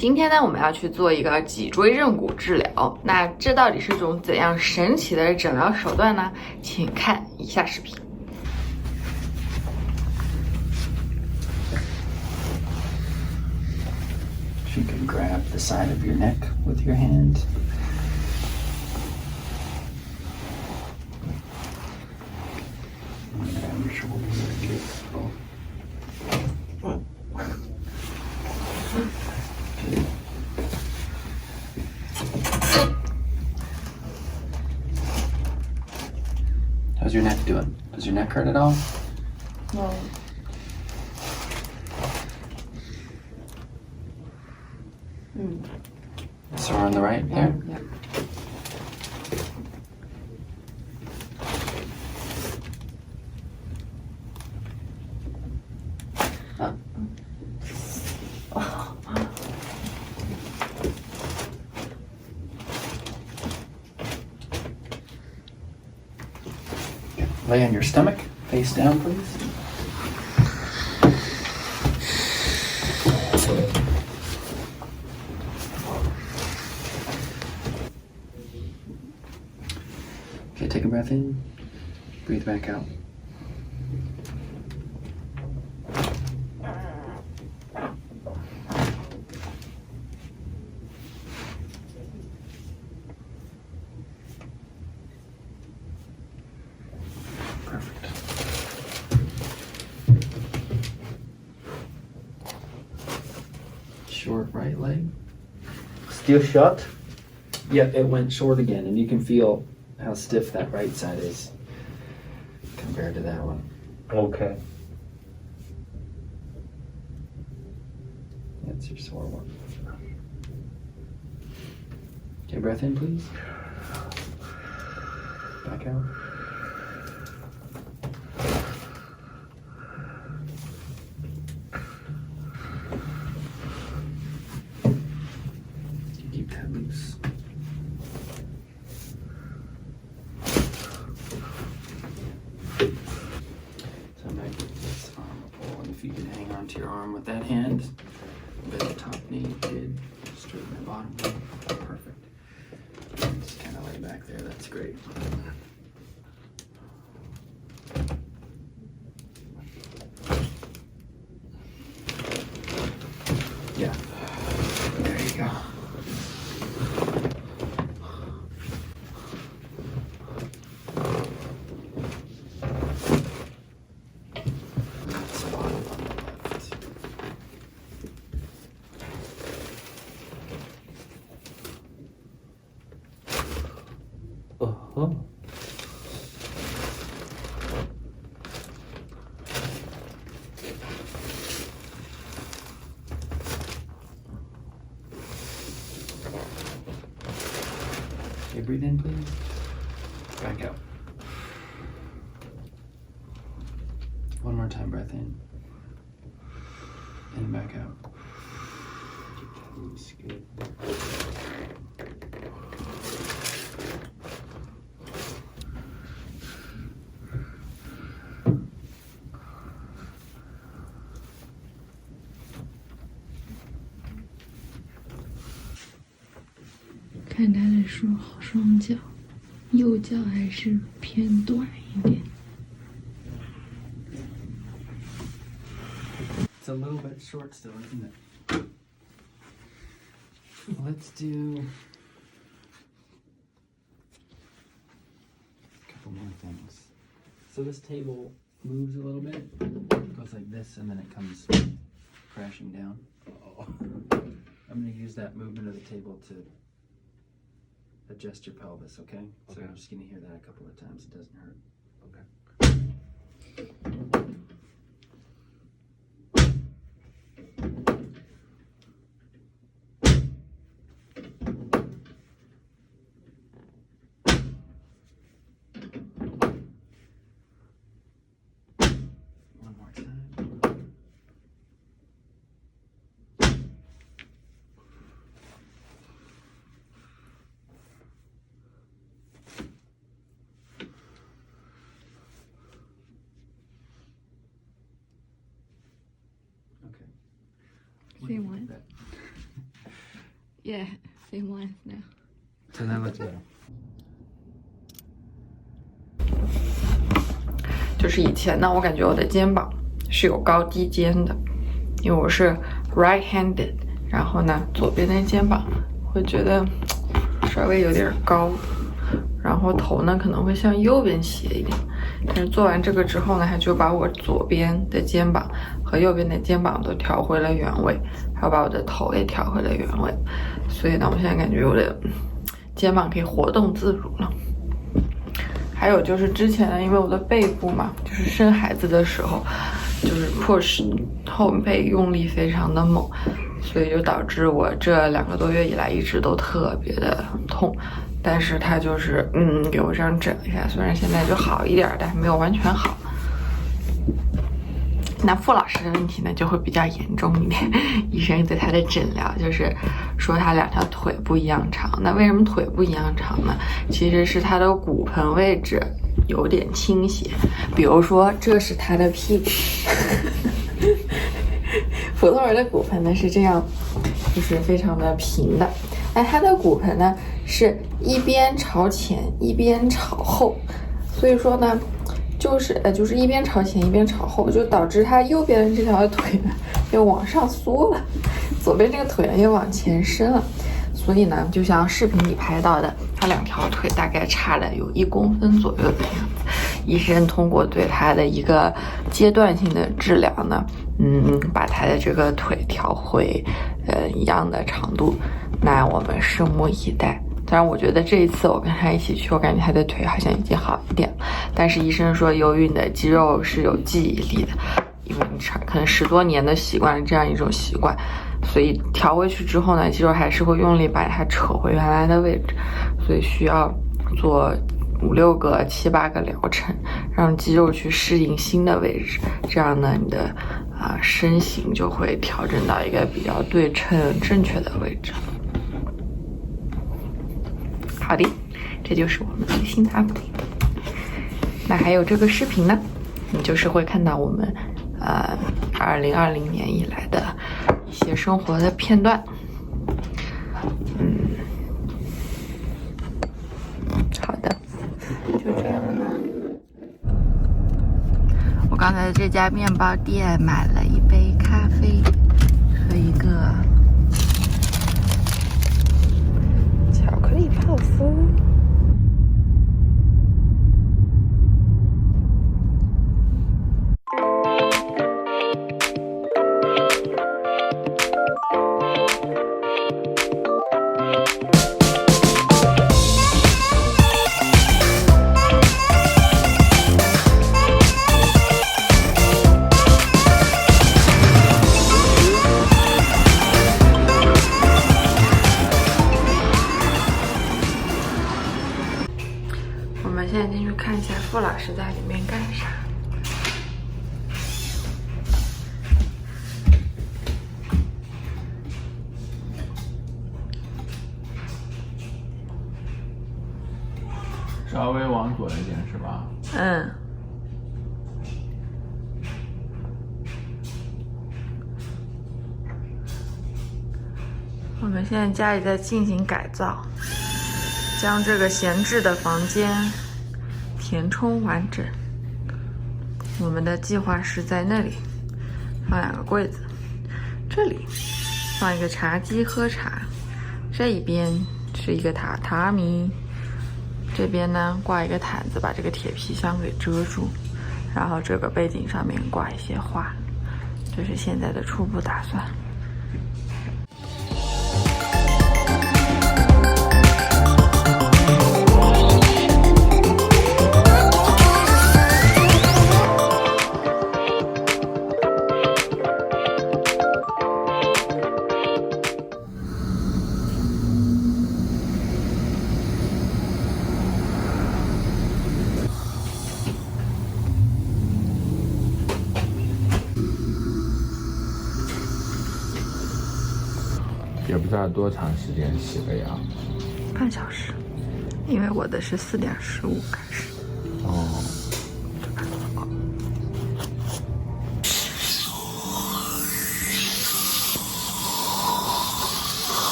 今天呢，我们要去做一个脊椎韧骨治疗。那这到底是种怎样神奇的诊疗手段呢？请看以下视频。If you can grab the side of your neck with your hand. And grab your shoulder. How's your neck doing? Does your neck hurt at all? No. Sore on the right there? Yeah. Lay on your stomach, face down, please. Okay, take a breath in, breathe back out. Perfect. Short right leg. Still short? Yeah, it went short again, and you can feel how stiff that right side is compared to that one. Okay. That's your sore one. Okay, breath in, please. Back out. Keep that loose. So I might get this arm pull, and if you can hang on to your arm with that hand, bend the top knee, good. Straighten the bottom knee, perfect. Just kind of lay back there, that's great. Yeah, there you go. That's the bottom on the left. Uh-huh. Okay, breathe in, please. Back out. One more time, breath in. And back out. Keep that loose, good.看他的说好双脚，右脚还是偏短一点。 It's a little bit short still, isn't it? Let's do a couple more things. So this table moves a little bit. It goes like this and then it comes crashing down. I'm going to use that movement of the table to adjust your pelvis, okay? So Okay. you're just going to hear that a couple of times. It doesn't hurt. Okay. One more time. Say what? Yeah, same ones now. 就那个这样。就是以前呢，我感觉我的肩膀是有高低肩的，因为我是 right-handed， 然后呢，左边的肩膀会觉得稍微有点高，然后头呢可能会向右边斜一点。但是做完这个之后呢，他就把我左边的肩膀和右边的肩膀都调回了原位，还有把我的头也调回了原位。所以呢，我现在感觉我的肩膀可以活动自如了。还有就是之前呢，因为我的背部嘛，就是生孩子的时候，就是 push 后背用力非常的猛，所以就导致我这2个多月以来一直都特别的痛。但是他就是给我这样整一下，虽然现在就好一点，但还没有完全好。那傅老师的问题呢就会比较严重一点，医生对他的诊疗就是说他2条腿不一样长。那为什么腿不一样长呢？其实是他的骨盆位置有点倾斜，比如说这是他的屁股。普通人的骨盆呢是这样，就是非常的平的，但他的骨盆呢是一边朝前一边朝后，所以说呢就是一边朝前一边朝后，就导致他右边的这条腿呢又往上缩了，左边这个腿呢又往前伸了。所以呢，就像视频里拍到的，他2条腿大概差了有1公分左右的样子。医生通过对他的一个阶段性的治疗呢，把他的这个腿调回一样的长度。那我们拭目以待。当然，我觉得这一次我跟他一起去，我感觉他的腿好像已经好一点了。但是医生说，由于你的肌肉是有记忆力的，因为你可能10多年的习惯了这样一种习惯，所以调回去之后呢，肌肉还是会用力把它扯回原来的位置，所以需要做5、6个、7、8个疗程，让肌肉去适应新的位置，这样呢，你的身形就会调整到一个比较对称、正确的位置。好的，这就是我们最新的 update。那还有这个视频呢，你就是会看到我们2020年以来的一些生活的片段。好的，就这样吧。我刚才在这家面包店买了一杯咖啡和一个巧克力泡芙。我们现在进去看一下傅老师在里面干啥。稍微往左一点是吧？我们现在家里在进行改造，将这个闲置的房间填充完整。我们的计划是在那里放2个柜子，这里放一个茶几喝茶，这一边是一个榻榻米，这边呢挂一个毯子把这个铁皮箱给遮住，然后这个背景上面挂一些画。这是现在的初步打算。也不知道多长时间洗个牙。半小时，因为我的是4点15开始。哦。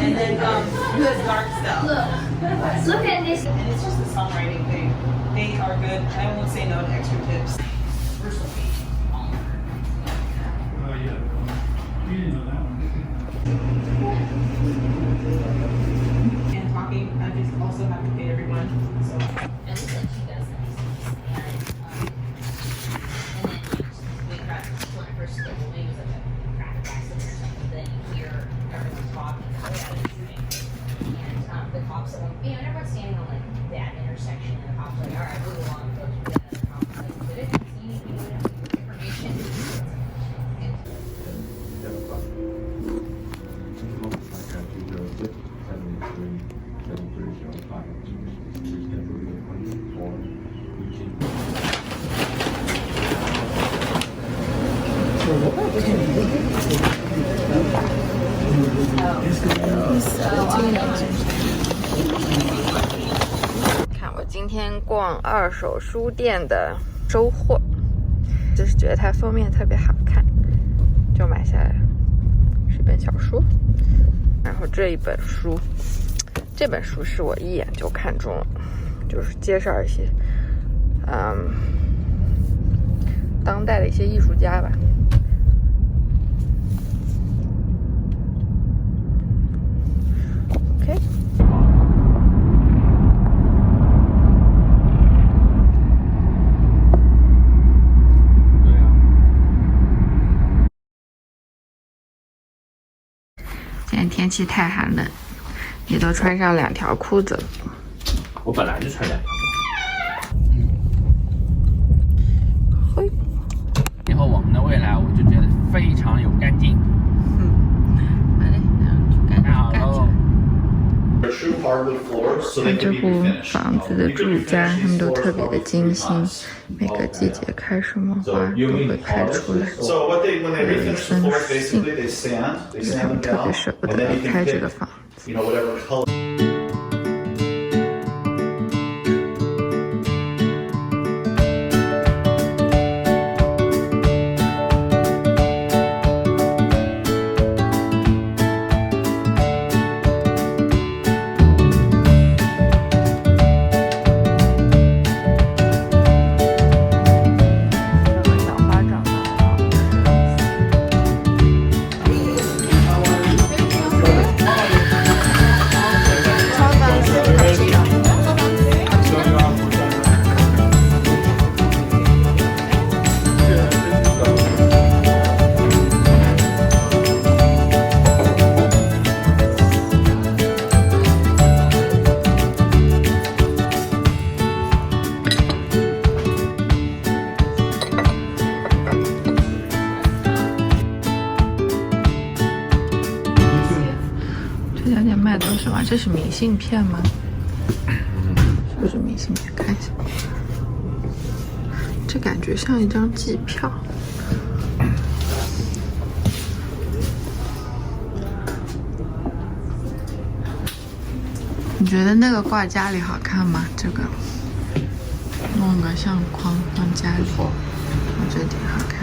And then good dark stuff. Look at this. And it's just the songwriting thing. They are good. I won't say no to extra tips. And talking, I just also have to pay everyone. So. And looks like she does nice. And then we cracked when I first started, maybe it was like a crack accident or something. Then you hear everyone talking about it at a shooting. And the cops are like, you know, everyone's standing on like that intersection, and the cops are like, all right, move along, go through that. And the cops are like, we didn't see anything, we didn't have information. And看我今天逛二手书店的收获，就是觉得它封面特别好看，就买下来了。是本小书，然后这一本书，这本书是我一眼就看中了，就是介绍一些当代的一些艺术家吧。OK。今天天气太寒冷，也都穿上2条裤子了。我本来就穿2条。嘿，以后我们的未来，我就觉得非常有干劲。好嘞，那就赶紧干起来。看这户房子的住家，他们都特别的精心，每个季节开什么花都会开出来，还有一封信，就是他们特别舍不得离开这个房子。这家店卖的是什么？这是明信片吗？是不是明信片？看一下，这感觉像一张机票。你觉得那个挂家里好看吗？这个弄个相框放家里，我觉得挺好看。